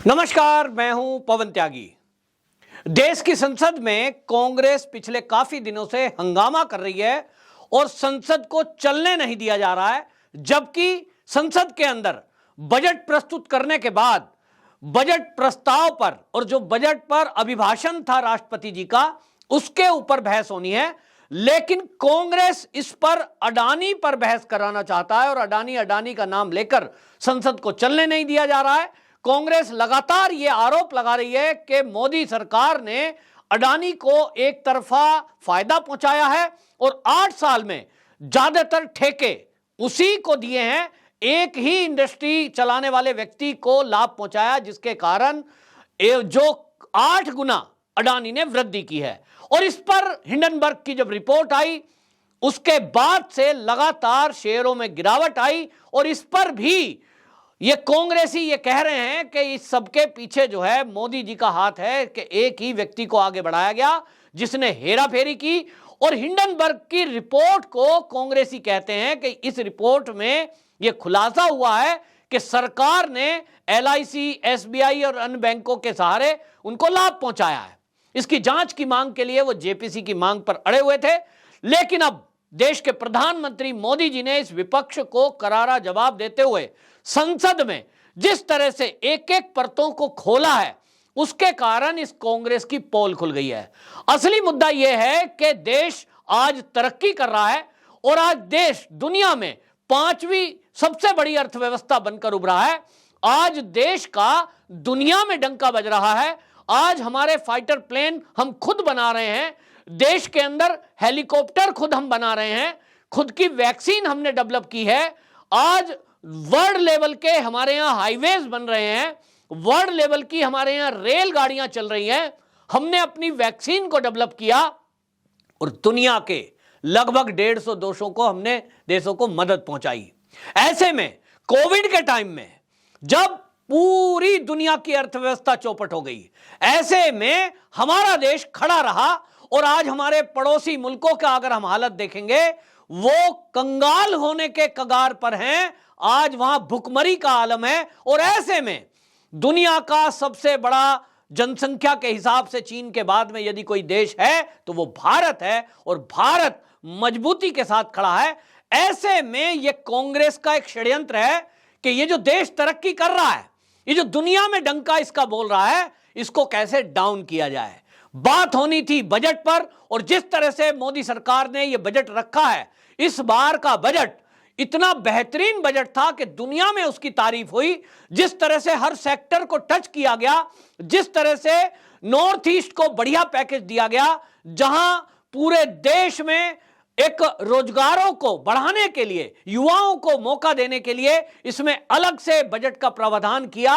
नमस्कार, मैं हूं पवन त्यागी। देश की संसद में कांग्रेस पिछले काफी दिनों से हंगामा कर रही है और संसद को चलने नहीं दिया जा रहा है, जबकि संसद के अंदर बजट प्रस्तुत करने के बाद बजट प्रस्ताव पर और जो बजट पर अभिभाषण था राष्ट्रपति जी का, उसके ऊपर बहस होनी है। लेकिन कांग्रेस इस पर अडानी पर बहस कराना चाहता है और अडानी का नाम लेकर संसद को चलने नहीं दिया जा रहा है। कांग्रेस लगातार यह आरोप लगा रही है कि मोदी सरकार ने अडानी को एक तरफा फायदा पहुंचाया है और 8 साल में ज्यादातर ठेके उसी को दिए हैं, एक ही इंडस्ट्री चलाने वाले व्यक्ति को लाभ पहुंचाया, जिसके कारण जो 8 गुना अडानी ने वृद्धि की है। और इस पर हिंडनबर्ग की जब रिपोर्ट आई, उसके बाद से लगातार शेयरों में गिरावट आई और इस पर भी ये कांग्रेसी ये कह रहे हैं कि इस सबके पीछे जो है मोदी जी का हाथ है, कि एक ही व्यक्ति को आगे बढ़ाया गया जिसने हेराफेरी की। और हिंडनबर्ग की रिपोर्ट को कांग्रेसी कहते हैं कि इस रिपोर्ट में यह खुलासा हुआ है कि सरकार ने LIC, SBI और अन्य बैंकों के सहारे उनको लाभ पहुंचाया है। इसकी जांच की मांग के लिए वो JPC की मांग पर अड़े हुए थे, लेकिन अब देश के प्रधानमंत्री मोदी जी ने इस विपक्ष को करारा जवाब देते हुए संसद में जिस तरह से एक एक परतों को खोला है, उसके कारण इस कांग्रेस की पोल खुल गई है। असली मुद्दा यह है कि देश आज तरक्की कर रहा है और आज देश दुनिया में 5वीं सबसे बड़ी अर्थव्यवस्था बनकर उभरा है। आज देश का दुनिया में डंका बज रहा है। आज हमारे फाइटर प्लेन हम खुद बना रहे हैं, देश के अंदर हेलीकॉप्टर खुद हम बना रहे हैं, खुद की वैक्सीन हमने डेवलप की है। आज वर्ल्ड लेवल के हमारे यहां हाईवेज बन रहे हैं, वर्ल्ड लेवल की हमारे यहां रेलगाड़ियां चल रही हैं। हमने अपनी वैक्सीन को डेवलप किया और दुनिया के लगभग 150 देशों को मदद पहुंचाई। ऐसे में कोविड के टाइम में जब पूरी दुनिया की अर्थव्यवस्था चौपट हो गई, ऐसे में हमारा देश खड़ा रहा और आज हमारे पड़ोसी मुल्कों का अगर हम हालत देखेंगे, वो कंगाल होने के कगार पर हैं। आज वहां भुखमरी का आलम है और ऐसे में दुनिया का सबसे बड़ा जनसंख्या के हिसाब से चीन के बाद में यदि कोई देश है तो वो भारत है और भारत मजबूती के साथ खड़ा है। ऐसे में यह कांग्रेस का एक षड्यंत्र है कि ये जो देश तरक्की कर रहा है, ये जो दुनिया में डंका इसका बोल रहा है, इसको कैसे डाउन किया जाए। बात होनी थी बजट पर और जिस तरह से मोदी सरकार ने यह बजट रखा है, इस बार का बजट इतना बेहतरीन बजट था कि दुनिया में उसकी तारीफ हुई। जिस तरह से हर सेक्टर को टच किया गया, जिस तरह से नॉर्थ ईस्ट को बढ़िया पैकेज दिया गया, जहां पूरे देश में एक रोजगारों को बढ़ाने के लिए, युवाओं को मौका देने के लिए इसमें अलग से बजट का प्रावधान किया।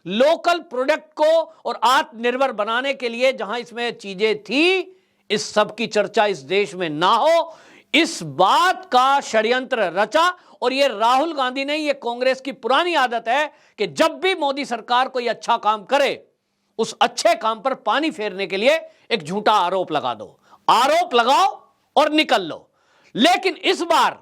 लोकल प्रोडक्ट को और आत्मनिर्भर बनाने के लिए जहां इसमें चीजें थी, इस सब की चर्चा इस देश में ना हो, इस बात का षड्यंत्र रचा। और ये राहुल गांधी ने, ये कांग्रेस की पुरानी आदत है कि जब भी मोदी सरकार कोई अच्छा काम करे, उस अच्छे काम पर पानी फेरने के लिए एक झूठा आरोप लगा दो, आरोप लगाओ और निकल लो। लेकिन इस बार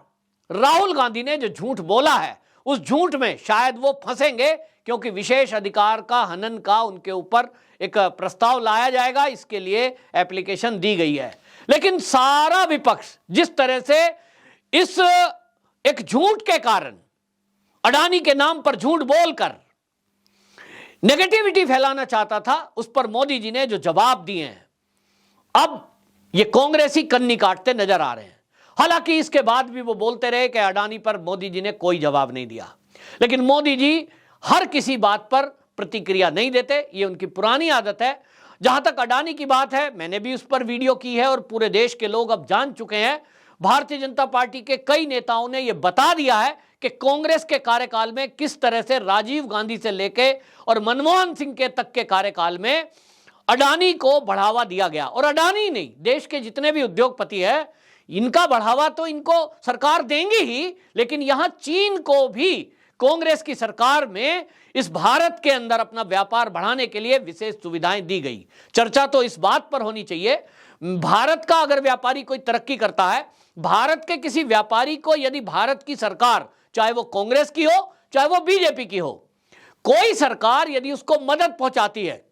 राहुल गांधी ने जो झूठ बोला है, उस झूठ में शायद वो फंसेंगे, क्योंकि विशेष अधिकार का हनन का उनके ऊपर एक प्रस्ताव लाया जाएगा, इसके लिए एप्लीकेशन दी गई है। लेकिन सारा विपक्ष जिस तरह से इस एक झूठ के कारण, अडानी के नाम पर झूठ बोलकर नेगेटिविटी फैलाना चाहता था, उस पर मोदी जी ने जो जवाब दिए हैं, अब ये कांग्रेसी कन्नी काटते नजर आ रहे हैं। हालांकि इसके बाद भी वो बोलते रहे कि अडानी पर मोदी जी ने कोई जवाब नहीं दिया, लेकिन मोदी जी हर किसी बात पर प्रतिक्रिया नहीं देते, ये उनकी पुरानी आदत है। जहां तक अडानी की बात है, मैंने भी उस पर वीडियो की है और पूरे देश के लोग अब जान चुके हैं। भारतीय जनता पार्टी के कई नेताओं ने यह बता दिया है कि कांग्रेस के कार्यकाल में किस तरह से राजीव गांधी से लेके और मनमोहन सिंह के तक के कार्यकाल में अडानी को बढ़ावा दिया गया। और अडानी नहीं, देश के जितने भी उद्योगपति है, इनका बढ़ावा तो इनको सरकार देंगी ही, लेकिन यहां चीन को भी कांग्रेस की सरकार में इस भारत के अंदर अपना व्यापार बढ़ाने के लिए विशेष सुविधाएं दी गई। चर्चा तो इस बात पर होनी चाहिए, भारत का अगर व्यापारी कोई तरक्की करता है, भारत के किसी व्यापारी को यदि भारत की सरकार, चाहे वो कांग्रेस की हो चाहे वो बीजेपी की हो, कोई सरकार यदि उसको मदद पहुंचाती है,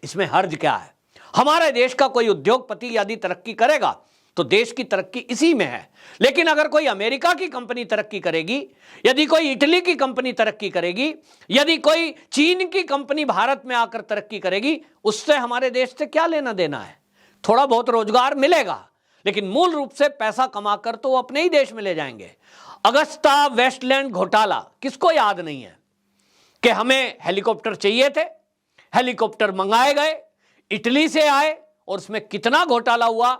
इसमें हर्ज क्या है? हमारे देश का कोई उद्योगपति यदि तरक्की करेगा तो देश की तरक्की इसी में है। लेकिन अगर कोई अमेरिका की कंपनी तरक्की करेगी, यदि कोई इटली की कंपनी तरक्की करेगी, यदि कोई चीन की कंपनी भारत में आकर तरक्की करेगी, उससे हमारे देश से क्या लेना देना है? थोड़ा बहुत रोजगार मिलेगा, लेकिन मूल रूप से पैसा कमाकर तो वो अपने ही देश में ले जाएंगे। अगस्ता वेस्टलैंड घोटाला किसको याद नहीं है कि हमें हेलीकॉप्टर चाहिए थे, हेलीकॉप्टर मंगाए गए, इटली से आए और उसमें कितना घोटाला हुआ,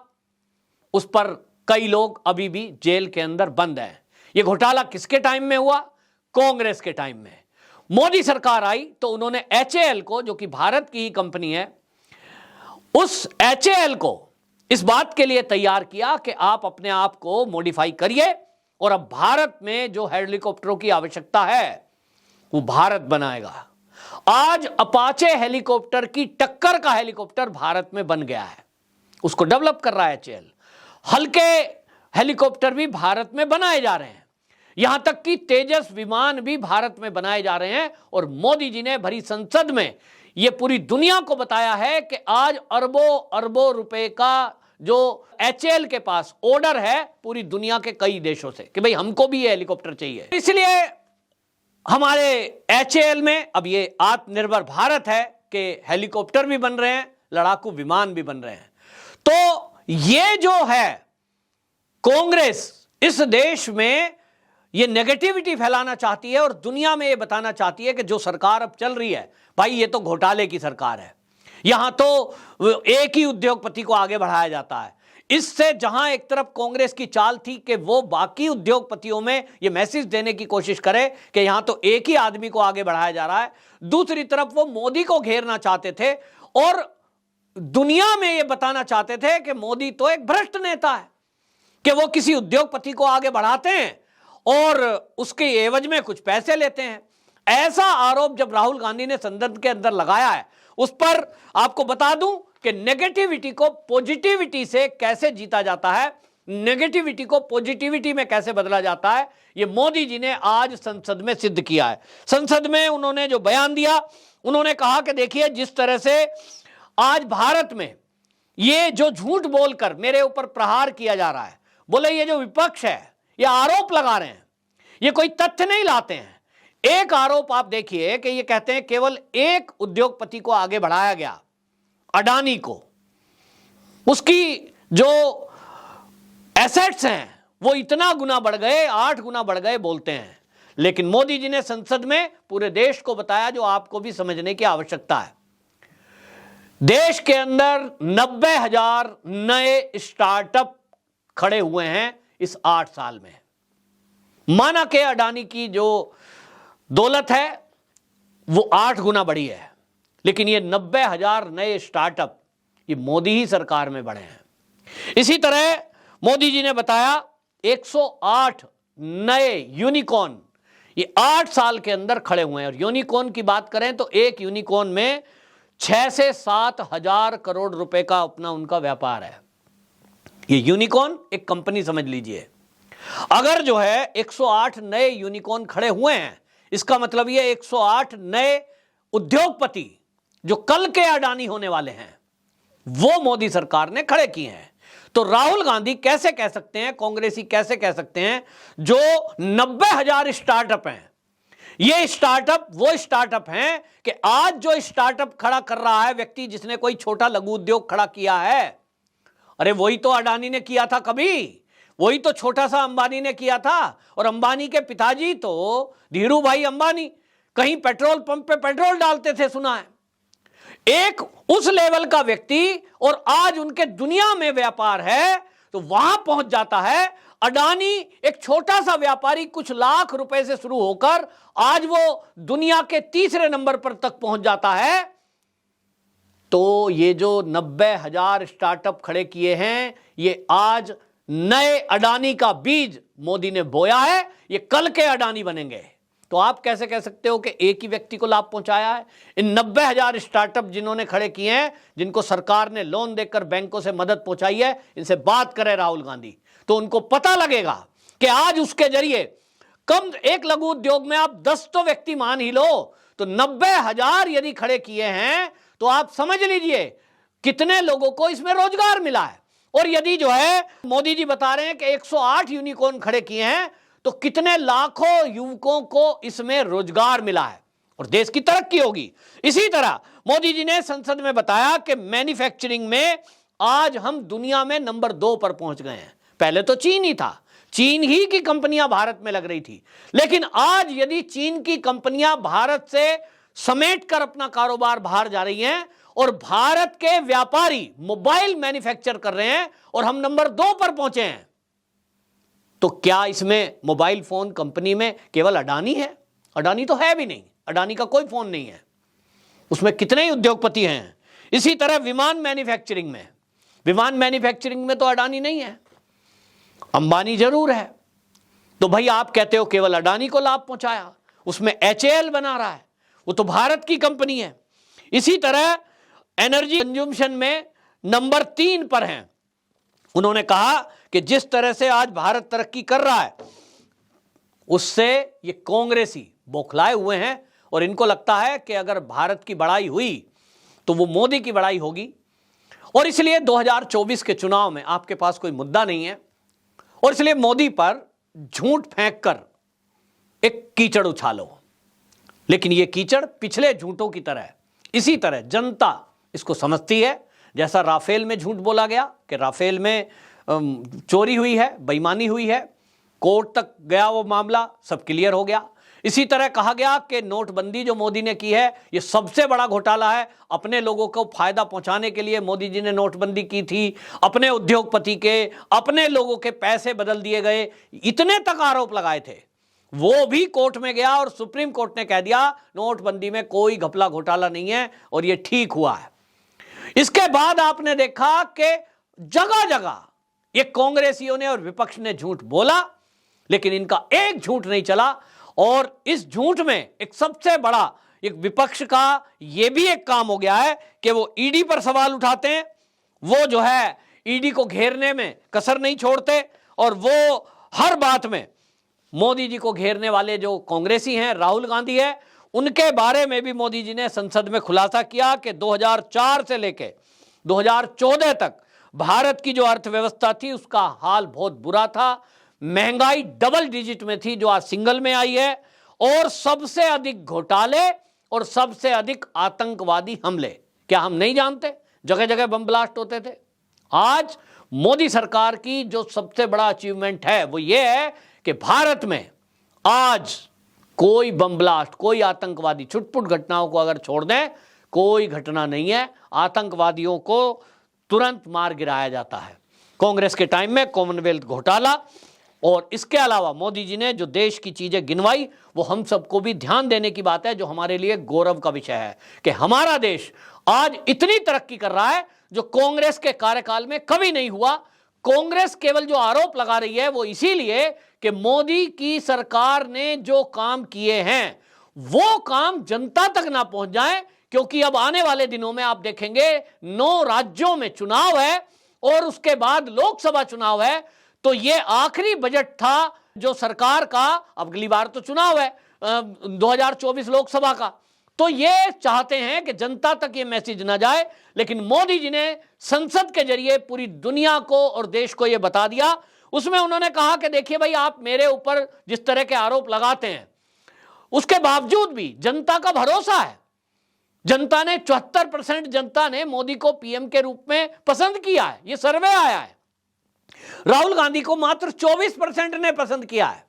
उस पर कई लोग अभी भी जेल के अंदर बंद हैं। यह घोटाला किसके टाइम में हुआ? कांग्रेस के टाइम में। मोदी सरकार आई तो उन्होंने HAL को, जो कि भारत की ही कंपनी है, उस HAL को इस बात के लिए तैयार किया कि आप अपने आप को मॉडिफाई करिए और अब भारत में जो हेलीकॉप्टरों की आवश्यकता है वो भारत बनाएगा। आज अपाचे हेलीकॉप्टर की टक्कर का हेलीकॉप्टर भारत में बन गया है, उसको डेवलप कर रहा है HAL। हल्के हेलीकॉप्टर भी भारत में बनाए जा रहे हैं, यहां तक कि तेजस विमान भी भारत में बनाए जा रहे हैं। और मोदी जी ने भरी संसद में यह पूरी दुनिया को बताया है कि आज अरबों अरबों रुपए का जो HAL के पास ऑर्डर है पूरी दुनिया के कई देशों से कि भाई हमको भी ये हेलीकॉप्टर चाहिए। इसलिए हमारे HAL में अब ये आत्मनिर्भर भारत है कि हेलीकॉप्टर भी बन रहे हैं, लड़ाकू विमान भी बन रहे हैं। तो ये जो है कांग्रेस इस देश में ये नेगेटिविटी फैलाना चाहती है और दुनिया में ये बताना चाहती है कि जो सरकार अब चल रही है, भाई ये तो घोटाले की सरकार है, यहां तो एक ही उद्योगपति को आगे बढ़ाया जाता है। इससे जहां एक तरफ कांग्रेस की चाल थी कि वो बाकी उद्योगपतियों में ये मैसेज देने की कोशिश करे कि यहां तो एक ही आदमी को आगे बढ़ाया जा रहा है, दूसरी तरफ वो मोदी को घेरना चाहते थे और दुनिया में ये बताना चाहते थे कि मोदी तो एक भ्रष्ट नेता है, कि वो किसी उद्योगपति को आगे बढ़ाते हैं और उसके एवज में कुछ पैसे लेते हैं। ऐसा आरोप जब राहुल गांधी ने संसद के अंदर लगाया है, उस पर आपको बता दूं कि नेगेटिविटी को पॉजिटिविटी से कैसे जीता जाता है, नेगेटिविटी को पॉजिटिविटी में कैसे बदला जाता है, ये मोदी जी ने आज संसद में सिद्ध किया है। संसद में उन्होंने जो बयान दिया, उन्होंने कहा कि देखिए जिस तरह से आज भारत में ये जो झूठ बोलकर मेरे ऊपर प्रहार किया जा रहा है, बोले ये जो विपक्ष है ये आरोप लगा रहे हैं, ये कोई तथ्य नहीं लाते हैं। एक आरोप आप देखिए कि ये कहते हैं केवल एक उद्योगपति को आगे बढ़ाया गया, अडानी को, उसकी जो एसेट्स हैं वो इतना गुना बढ़ गए, 8 गुना बढ़ गए बोलते हैं। लेकिन मोदी जी ने संसद में पूरे देश को बताया, जो आपको भी समझने की आवश्यकता है। देश के अंदर 90,000 नए स्टार्टअप खड़े हुए हैं इस 8 साल में। माना के अडानी की जो दौलत है वो 8 गुना बढ़ी है, लेकिन ये 90,000 नए स्टार्टअप ये मोदी ही सरकार में बढ़े हैं। इसी तरह मोदी जी ने बताया 108 नए यूनिकॉर्न ये 8 साल के अंदर खड़े हुए हैं। और यूनिकॉर्न की बात करें तो एक यूनिकॉर्न में 6 से 7 हजार करोड़ रुपए का अपना उनका व्यापार है। ये यूनिकॉर्न एक कंपनी समझ लीजिए। अगर जो है 108 नए यूनिकॉर्न खड़े हुए हैं, इसका मतलब ये 108 नए उद्योगपति जो कल के अडानी होने वाले हैं वो मोदी सरकार ने खड़े किए हैं। तो राहुल गांधी कैसे कह सकते हैं, कांग्रेसी कैसे कह सकते हैं, जो 90,000 स्टार्टअप हैं, ये स्टार्टअप वो स्टार्टअप हैं कि आज जो स्टार्टअप खड़ा कर रहा है व्यक्ति, जिसने कोई छोटा लघु उद्योग खड़ा किया है, अरे वही तो अडानी ने किया था कभी, वही तो छोटा सा अंबानी ने किया था। और अंबानी के पिताजी तो धीरू भाई अंबानी कहीं पेट्रोल पंप पे पेट्रोल डालते थे, सुना है। एक उस लेवल का व्यक्ति और आज उनके दुनिया में व्यापार है तो वहां पहुंच जाता है। अडानी एक छोटा सा व्यापारी कुछ लाख रुपए से शुरू होकर आज वो दुनिया के 3रे नंबर पर तक पहुंच जाता है। तो ये जो 90,000 स्टार्टअप खड़े किए हैं, ये आज नए अडानी का बीज मोदी ने बोया है, ये कल के अडानी बनेंगे। तो आप कैसे कह सकते हो कि एक ही व्यक्ति को लाभ पहुंचाया है? इन 90,000 स्टार्टअप जिन्होंने खड़े किए हैं, जिनको सरकार ने लोन देकर बैंकों से मदद पहुंचाई है, इनसे बात करें राहुल गांधी तो उनको पता लगेगा कि आज उसके जरिए कम एक लघु उद्योग में आप 10 तो व्यक्ति मान ही लो तो 90,000 यदि खड़े किए हैं तो आप समझ लीजिए कितने लोगों को इसमें रोजगार मिला है। और यदि जो है मोदी जी बता रहे हैं कि 108 यूनिकॉर्न खड़े किए हैं तो कितने लाखों युवकों को इसमें रोजगार मिला है और देश की तरक्की होगी। इसी तरह मोदी जी ने संसद में बताया कि मैन्युफैक्चरिंग में आज हम दुनिया में नंबर 2 पर पहुंच गए हैं। पहले तो चीन ही था, चीन ही की कंपनियां भारत में लग रही थी, लेकिन आज यदि चीन की कंपनियां भारत से समेटकर अपना कारोबार बाहर जा रही हैं और भारत के व्यापारी मोबाइल मैन्युफैक्चर कर रहे हैं और हम नंबर 2 पर पहुंचे हैं, तो क्या इसमें मोबाइल फोन कंपनी में केवल अडानी है? अडानी तो है भी नहीं, अडानी का कोई फोन नहीं है, उसमें कितने ही उद्योगपति हैं। इसी तरह विमान मैन्युफैक्चरिंग में तो अडानी नहीं है, अंबानी जरूर है। तो भाई आप कहते हो केवल अडानी को लाभ पहुंचाया, उसमें HAL बना रहा है, वो तो भारत की कंपनी है। इसी तरह एनर्जी कंज्यूमशन में नंबर 3 पर हैं। उन्होंने कहा कि जिस तरह से आज भारत तरक्की कर रहा है उससे ये कांग्रेसी बौखलाए हुए हैं और इनको लगता है कि अगर भारत की बड़ाई हुई तो वो मोदी की बड़ाई होगी, और इसलिए 2024 के चुनाव में आपके पास कोई मुद्दा नहीं है और इसलिए मोदी पर झूठ फेंक कर एक कीचड़ उछालो। लेकिन ये कीचड़ पिछले झूठों की तरह है। इसी तरह जनता इसको समझती है, जैसा राफेल में झूठ बोला गया कि राफेल में चोरी हुई है, बेईमानी हुई है, कोर्ट तक गया वो मामला, सब क्लियर हो गया। इसी तरह कहा गया कि नोटबंदी जो मोदी ने की है ये सबसे बड़ा घोटाला है, अपने लोगों को फायदा पहुंचाने के लिए मोदी जी ने नोटबंदी की थी, अपने उद्योगपति के, अपने लोगों के पैसे बदल दिए गए, इतने तक आरोप लगाए थे। वो भी कोर्ट में गया और सुप्रीम कोर्ट ने कह दिया नोटबंदी में कोई घपला घोटाला नहीं है और ये ठीक हुआ है। इसके बाद आपने देखा कि जगह जगह ये कांग्रेसियों ने और विपक्ष ने झूठ बोला, लेकिन इनका एक झूठ नहीं चला। और इस झूठ में एक सबसे बड़ा एक विपक्ष का ये भी एक काम हो गया है कि वो ईडी पर सवाल उठाते हैं, वो जो है ईडी को घेरने में कसर नहीं छोड़ते और वो हर बात में मोदी जी को घेरने वाले जो कांग्रेसी हैं, राहुल गांधी है, उनके बारे में भी मोदी जी ने संसद में खुलासा किया कि 2004 से लेकर 2014 तक भारत की जो अर्थव्यवस्था थी उसका हाल बहुत बुरा था, महंगाई डबल डिजिट में थी जो आज सिंगल में आई है, और सबसे अधिक घोटाले और सबसे अधिक आतंकवादी हमले। क्या हम नहीं जानते? जगह जगह बम ब्लास्ट होते थे। आज मोदी सरकार की जो सबसे बड़ा अचीवमेंट है वो ये है कि भारत में आज कोई बम ब्लास्ट, कोई आतंकवादी, छुटपुट घटनाओं को अगर छोड़ दें कोई घटना नहीं है, आतंकवादियों को तुरंत मार गिराया जाता है। कांग्रेस के टाइम में कॉमनवेल्थ घोटाला और इसके अलावा मोदी जी ने जो देश की चीजें गिनवाई वो हम सबको भी ध्यान देने की बात है, जो हमारे लिए गौरव का विषय है कि हमारा देश आज इतनी तरक्की कर रहा है जो कांग्रेस के कार्यकाल में कभी नहीं हुआ। कांग्रेस केवल जो आरोप लगा रही है वो इसीलिए कि मोदी की सरकार ने जो काम किए हैं वो काम जनता तक ना पहुंच जाए, क्योंकि अब आने वाले दिनों में आप देखेंगे 9 राज्यों में चुनाव है और उसके बाद लोकसभा चुनाव है। तो ये आखिरी बजट था जो सरकार का, अगली बार तो चुनाव है 2024 लोकसभा का, तो ये चाहते हैं कि जनता तक ये मैसेज ना जाए, लेकिन मोदी जी ने संसद के जरिए पूरी दुनिया को और देश को ये बता दिया। उसमें उन्होंने कहा कि देखिए भाई, आप मेरे ऊपर जिस तरह के आरोप लगाते हैं उसके बावजूद भी जनता का भरोसा है। जनता ने 74% जनता ने मोदी को पीएम के रूप में पसंद किया है, ये सर्वे आया है। राहुल गांधी को मात्र 24% ने पसंद किया है।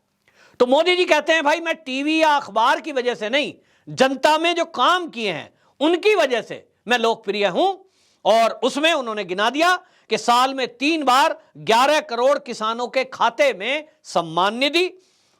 तो मोदी जी कहते हैं भाई मैं टीवी या अखबार की वजह से नहीं, जनता में जो काम किए हैं उनकी वजह से मैं लोकप्रिय हूं। और उसमें उन्होंने गिना दिया कि साल में 3 बार 11 करोड़ किसानों के खाते में सम्मान निधि,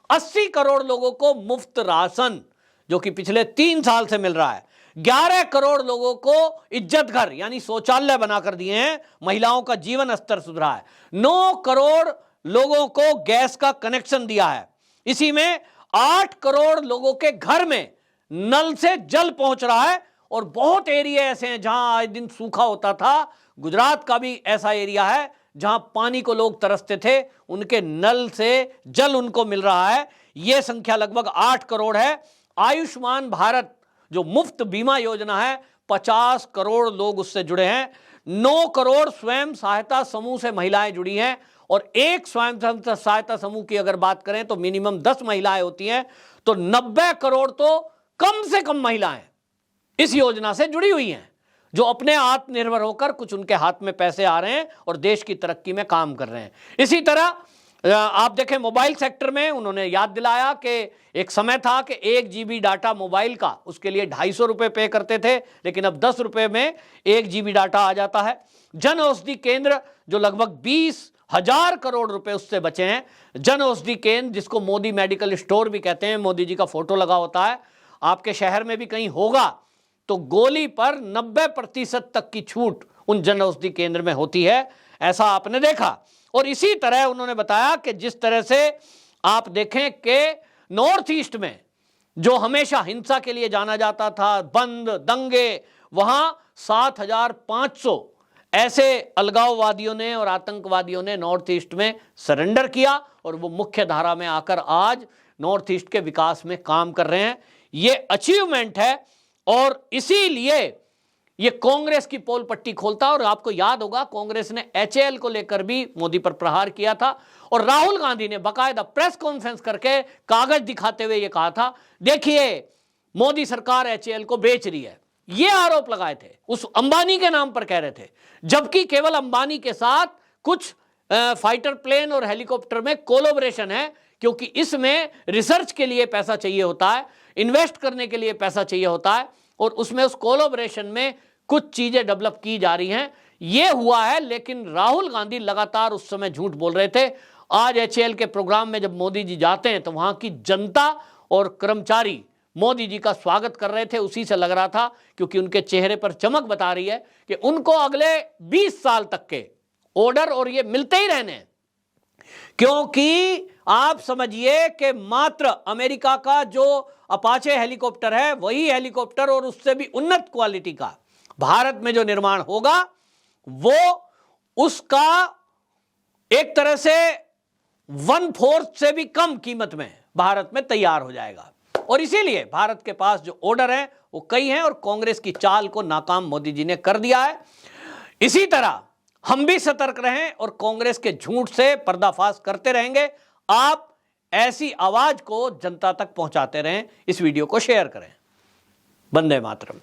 80 करोड़ लोगों को मुफ्त राशन जो कि पिछले 3 साल से मिल रहा है, 11 करोड़ लोगों को इज्जत घर यानी शौचालय बनाकर दिए हैं, महिलाओं का जीवन स्तर सुधरा है, 9 करोड़ लोगों को गैस का कनेक्शन दिया है, इसी में 8 करोड़ लोगों के घर में नल से जल पहुंच रहा है। और बहुत एरिया ऐसे हैं जहां आज दिन सूखा होता था, गुजरात का भी ऐसा एरिया है जहां पानी को लोग तरसते थे, उनके नल से जल उनको मिल रहा है। यह संख्या लगभग 8 करोड़ है। आयुष्मान भारत जो मुफ्त बीमा योजना है, 50 करोड़ लोग उससे जुड़े हैं। 9 करोड़ स्वयं सहायता समूह से महिलाएं जुड़ी हैं, और एक स्वयं सहायता समूह की अगर बात करें तो मिनिमम 10 महिलाएं होती हैं, तो 90 करोड़ तो कम से कम महिलाएं इस योजना से जुड़ी हुई हैं, जो अपने आत्मनिर्भर होकर कुछ उनके हाथ में पैसे आ रहे हैं और देश की तरक्की में काम कर रहे हैं। इसी तरह आप देखें मोबाइल सेक्टर में उन्होंने याद दिलाया कि एक समय था कि 1 GB डाटा मोबाइल का, उसके लिए 250 रुपये पे करते थे, लेकिन अब 10 रुपये में 1 GB डाटा आ जाता है। जन औषधि केंद्र जो लगभग 20,000 करोड़ रुपए उससे बचे हैं, जन औषधि केंद्र जिसको मोदी मेडिकल स्टोर भी कहते हैं, मोदी जी का फोटो लगा होता है, आपके शहर में भी कहीं होगा तो गोली पर 90% तक की छूट उन जन औषधि केंद्र में होती है, ऐसा आपने देखा। और इसी तरह उन्होंने बताया कि जिस तरह से आप देखें कि नॉर्थ ईस्ट में जो हमेशा हिंसा के लिए जाना जाता था, बंद दंगे, वहां 7,500 ऐसे अलगाववादियों ने और आतंकवादियों ने नॉर्थ ईस्ट में सरेंडर किया और वो मुख्य धारा में आकर आज नॉर्थ ईस्ट के विकास में काम कर रहे हैं। ये अचीवमेंट है और इसीलिए ये कांग्रेस की पोल पट्टी खोलता है। और आपको याद होगा कांग्रेस ने HAL को लेकर भी मोदी पर प्रहार किया था और राहुल गांधी ने बाकायदा प्रेस कॉन्फ्रेंस करके कागज दिखाते हुए ये कहा था, देखिए मोदी सरकार HAL को बेच रही है। ये आरोप लगाए थे, उस अंबानी के नाम पर कह रहे थे, जबकि केवल अंबानी के साथ कुछ फाइटर प्लेन और हेलीकॉप्टर में कोलैबोरेशन है, क्योंकि इसमें रिसर्च के लिए पैसा चाहिए होता है, इन्वेस्ट करने के लिए पैसा चाहिए होता है, और उसमें उस कोलैबोरेशन में कुछ चीजें डेवलप की जा रही हैं। ये हुआ है, लेकिन राहुल गांधी लगातार उस समय झूठ बोल रहे थे। आज HAL के प्रोग्राम में जब मोदी जी जाते हैं तो वहां की जनता और कर्मचारी मोदी जी का स्वागत कर रहे थे। उसी से लग रहा था, क्योंकि उनके चेहरे पर चमक बता रही है कि उनको अगले 20 साल तक के ऑर्डर और ये मिलते ही रहने हैं। क्योंकि आप समझिए कि मात्र अमेरिका का जो अपाचे हेलीकॉप्टर है, वही हेलीकॉप्टर और उससे भी उन्नत क्वालिटी का भारत में जो निर्माण होगा, वो उसका एक तरह से 1/4 से भी कम कीमत में भारत में तैयार हो जाएगा। और इसीलिए भारत के पास जो ऑर्डर हैं वो कई हैं और कांग्रेस की चाल को नाकाम मोदी जी ने कर दिया है। इसी तरह हम भी सतर्क रहें और कांग्रेस के झूठ से पर्दाफाश करते रहेंगे। आप ऐसी आवाज को जनता तक पहुंचाते रहें। इस वीडियो को शेयर करें। वंदे मातरम।